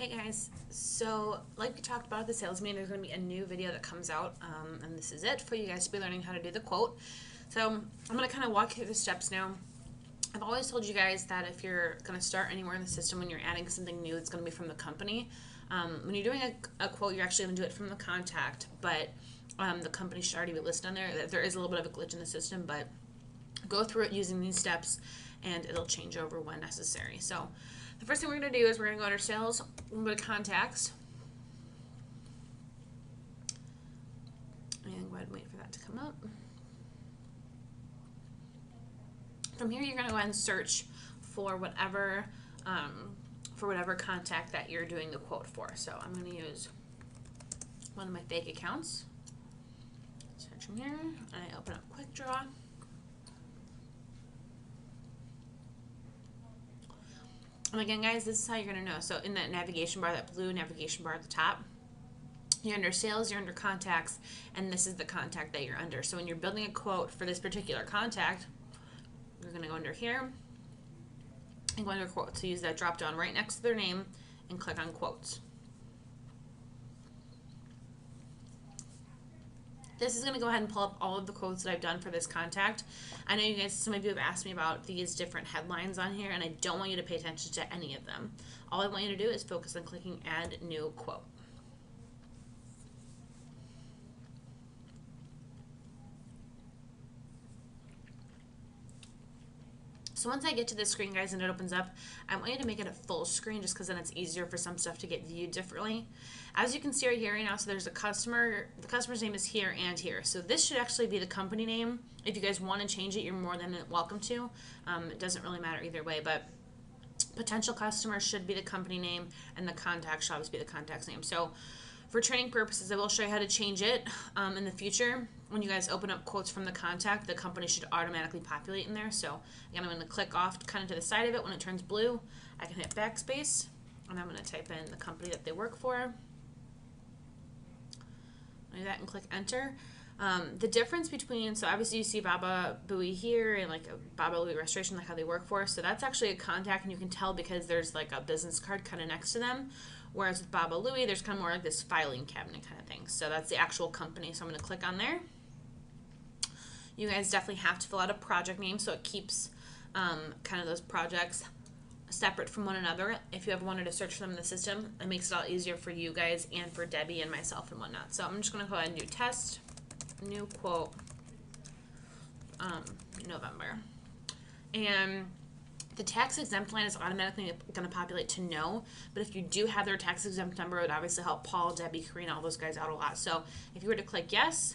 Hey guys, so like we talked about at the sales meeting, there's going to be a new video that comes out, and this is it for you guys to be learning how to do the quote. So I'm going to kind of walk you through the steps now. I've always told you guys that if you're going to start anywhere in the system, when you're adding something new, it's going to be from the company. When you're doing a quote, you're actually going to do it from the contact, but the company should already be listed on there. There is a little bit of a glitch in the system, but go through it using these steps and it'll change over when necessary. So the first thing we're going to do is we're going to go under sales, we'll go to contacts, and go ahead and wait for that to come up. From here, you're going to go ahead and search for whatever contact that you're doing the quote for. So I'm going to use one of my fake accounts. Search from here, and I open up Quick Draw. And again, guys, this is how you're going to know. So in that navigation bar, that blue navigation bar at the top, you're under sales, you're under contacts, and this is the contact that you're under. So when you're building a quote for this particular contact, you're going to go under here and go under quotes. So use that drop down right next to their name and click on quotes. This is going to go ahead and pull up all of the quotes that I've done for this contact. I know you guys, some of you have asked me about these different headlines on here, and I don't want you to pay attention to any of them. All I want you to do is focus on clicking Add New Quote. So once I get to this screen, guys, and it opens up, I want you to make it a full screen just because then it's easier for some stuff to get viewed differently. As you can see right here right now, so there's a customer, the customer's name is here and here. So this should actually be the company name. If you guys want to change it, you're more than welcome to. It doesn't really matter either way, but potential customer should be the company name and the contact should always be the contact's name. So for training purposes, I will show you how to change it in the future. When you guys open up quotes from the contact, the company should automatically populate in there. So again, I'm going to click off kind of to the side of it. When it turns blue, I can hit backspace, and I'm going to type in the company that they work for. Do that and click enter. The difference between, so obviously you see Baba Booey here and like a Baba Louie Restoration, like how they work for. So that's actually a contact, and you can tell because there's like a business card kind of next to them. Whereas with Baba Louie, there's kind of more like this filing cabinet kind of thing. So that's the actual company. So I'm going to click on there. You guys definitely have to fill out a project name so it keeps kind of those projects separate from one another. If you ever wanted to search for them in the system, it makes it a lot easier for you guys and for Debbie and myself and whatnot. So I'm just going to go ahead and do test, new quote, November. And the tax exempt line is automatically going to populate to no, but if you do have their tax exempt number, it would obviously help Paul, Debbie, Karina, all those guys out a lot. So if you were to click yes,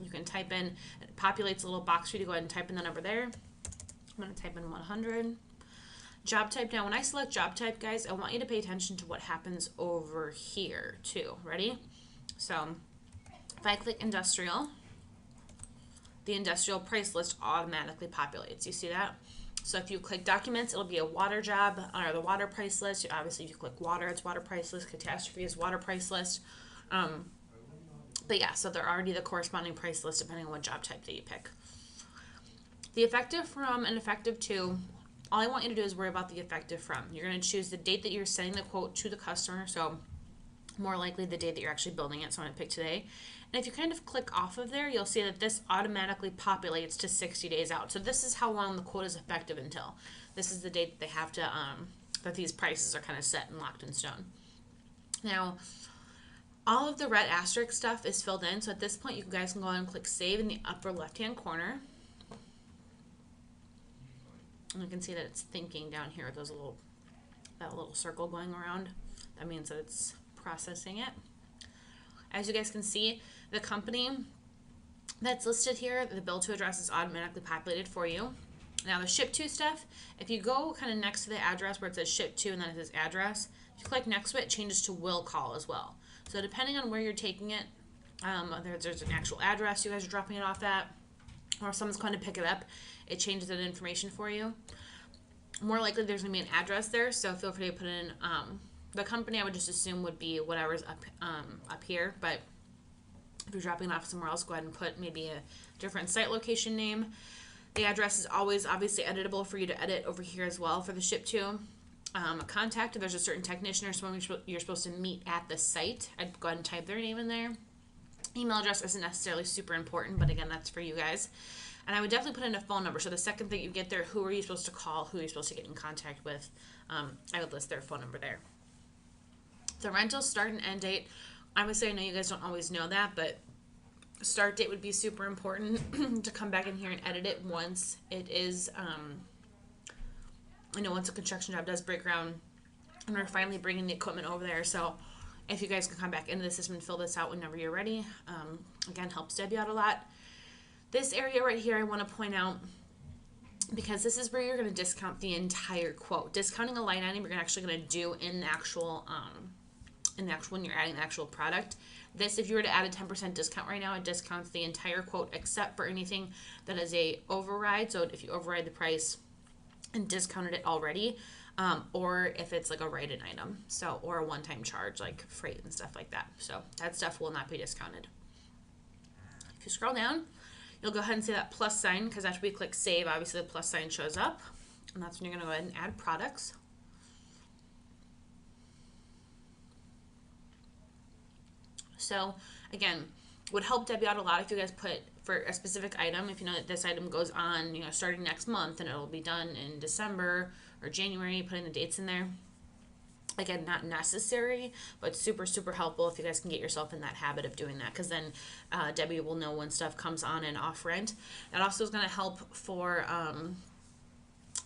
you can type in, it populates a little box for you to go ahead and type in the number there. I'm going to type in 100. Job type. Now when I select job type, guys, I want you to pay attention to what happens over here too. Ready? So if I click industrial, the industrial price list automatically populates. You see that? So if you click documents, it'll be a water job or the water price list. Obviously, if you click water, it's water price list. Catastrophe is water price list. But yeah, so they're already the corresponding price list depending on what job type that you pick. The effective from and effective to, all I want you to do is worry about the effective from. You're going to choose the date that you're sending the quote to the customer. So more likely the date that you're actually building it. So I'm going to pick today. And if you kind of click off of there, you'll see that this automatically populates to 60 days out. So this is how long the quote is effective until. This is the date that they have to, that these prices are kind of set and locked in stone. Now, all of the red asterisk stuff is filled in. So at this point, you guys can go ahead and click save in the upper left-hand corner. And you can see that it's thinking down here with those that little circle going around. That means that it's processing it. As you guys can see, the company that's listed here, the bill to address is automatically populated for you. Now the ship to stuff, if you go kind of next to the address where it says ship to and then it says address, if you click next to it, it changes to will call as well. So depending on where you're taking it, whether there's an actual address you guys are dropping it off at, or if someone's going to pick it up, it changes that information for you. More likely there's going to be an address there, so feel free to put in the company. I would just assume would be whatever's up here, but if you're dropping it off somewhere else, go ahead and put maybe a different site location name. The address is always obviously editable for you to edit over here as well for the ship to. contact if there's a certain technician or someone you're supposed to meet at the site. I'd go ahead and type their name in there. Email address isn't necessarily super important, but again, that's for you guys. And I would definitely put in a phone number. So the second that you get there, who are you supposed to call? Who are you supposed to get in contact with? I would list their phone number there. The rental start and end date. Obviously, I know you guys don't always know that, but start date would be super important to come back in here and edit it once it is, once a construction job does break ground and we're finally bringing the equipment over there. So if you guys can come back into the system and fill this out whenever you're ready, again, helps Debbie out a lot. This area right here, I want to point out, because this is where you're going to discount the entire quote. Discounting a line item you're actually going to do in the actual, when you're adding the actual product. This, if you were to add a 10% discount right now, it discounts the entire quote except for anything that is a override. So if you override the price and discounted it already, or if it's like a write-in item, so, or a one-time charge like freight and stuff like that. So that stuff will not be discounted. If you scroll down, you'll go ahead and see that plus sign, because after we click save, obviously the plus sign shows up, and that's when you're going to go ahead and add products. So again, would help Debbie out a lot if you guys put for a specific item, if you know that this item goes on, starting next month and it'll be done in December or January, putting the dates in there. Again, not necessary, but super, super helpful if you guys can get yourself in that habit of doing that, because then Debbie will know when stuff comes on and off rent. That also is going to help for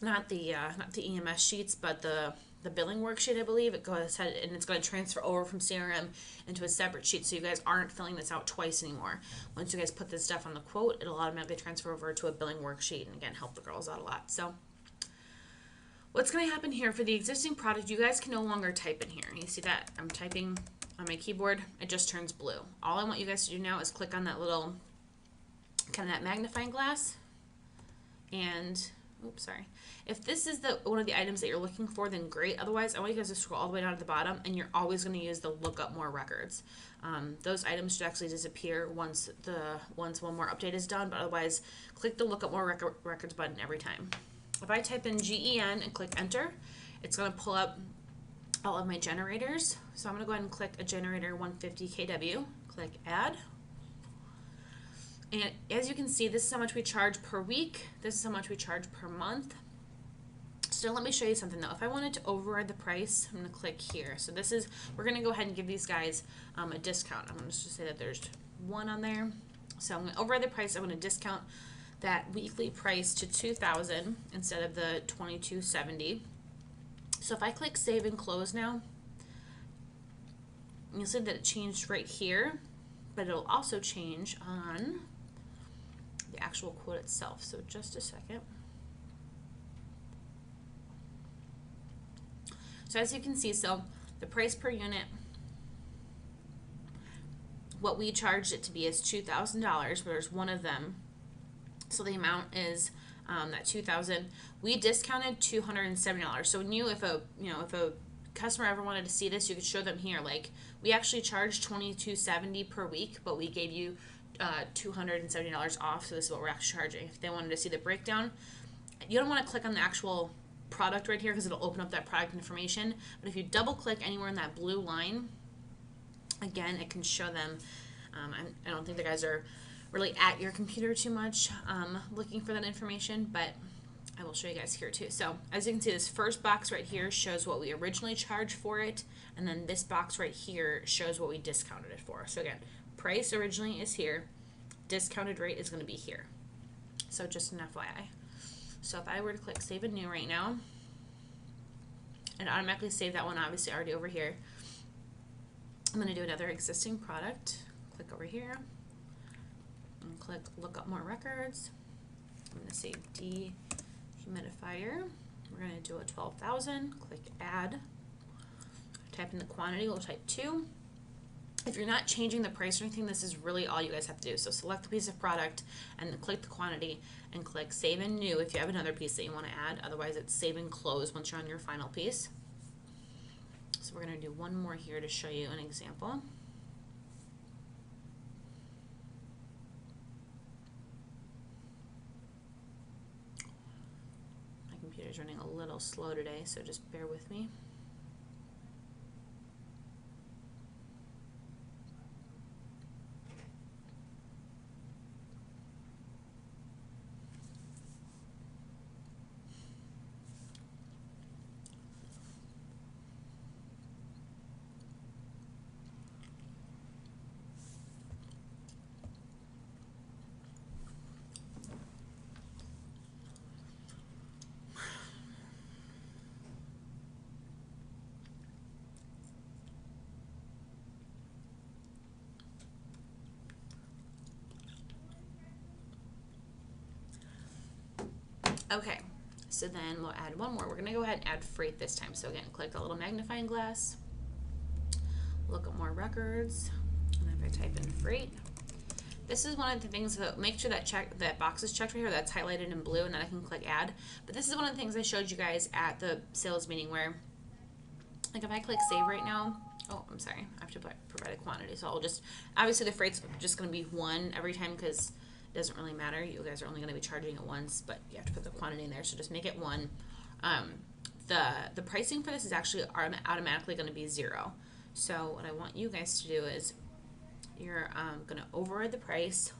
not the EMS sheets, but the billing worksheet, I believe. It goes ahead and it's going to transfer over from CRM into a separate sheet, so you guys aren't filling this out twice anymore. Once you guys put this stuff on the quote, it'll automatically transfer over to a billing worksheet, and again, help the girls out a lot. So what's going to happen here for the existing product, you guys can no longer type in here. You see that I'm typing on my keyboard, it just turns blue. All I want you guys to do now is click on that little kind of that magnifying glass, and oops, sorry. If this is one of the items that you're looking for, then great. Otherwise, I want you guys to scroll all the way down to the bottom, and you're always going to use the look up more records. Those items should actually disappear once one more update is done, but otherwise, click the look up more records button every time. If I type in GEN and click enter, it's going to pull up all of my generators. So I'm going to go ahead and click a generator 150 kW, click add. And as you can see, this is how much we charge per week. This is how much we charge per month. So let me show you something though. If I wanted to override the price, I'm going to click here. So this is, we're going to go ahead and give these guys a discount. I'm going to just say that there's one on there. So I'm going to override the price. I'm going to discount that weekly price to $2,000 instead of the $22.70. So if I click save and close now, you'll see that it changed right here, but it'll also change on the actual quote itself. So just a second. So as you can see, so the price per unit, what we charged it to be is $2,000, but there's one of them. So the amount is that $2,000. We discounted $270. So if a customer ever wanted to see this, you could show them here. Like, we actually charged $22.70 per week, but we gave you $270 off. So this is what we're actually charging. If they wanted to see the breakdown, you don't want to click on the actual product right here because it'll open up that product information. But if you double click anywhere in that blue line, again, it can show them. I don't think the guys are really at your computer too much looking for that information, but I will show you guys here too. So as you can see, this first box right here shows what we originally charged for it, and then this box right here shows what we discounted it for. So again, price originally is here, discounted rate is going to be here. So just an FYI. So if I were to click save and new right now, and automatically save that one obviously already over here, I'm going to do another existing product. Click over here and click look up more records. I'm going to say dehumidifier. We're going to do a 12,000. Click add. Type in the quantity. We'll type 2. If you're not changing the price or anything, this is really all you guys have to do. So select the piece of product and then click the quantity and click save and new if you have another piece that you want to add. Otherwise, it's save and close once you're on your final piece. So we're going to do one more here to show you an example. My computer's running a little little slow today, so just bear with me. Okay, so then we'll add one more. We're going to go ahead and add freight this time. So again, click the little magnifying glass, look at more records, and then if I type in freight, this is one of the things that make sure that box is checked right here, that's highlighted in blue, and then I can click add. But this is one of the things I showed you guys at the sales meeting where, like if I click save right now, oh, I'm sorry, I have to provide a quantity. So I'll just, obviously the freight's just going to be 1 every time because it doesn't really matter. You guys are only going to be charging it once, but you have to put the quantity in there. So just make it 1. The pricing for this is actually automatically going to be 0. So what I want you guys to do is you're going to override the price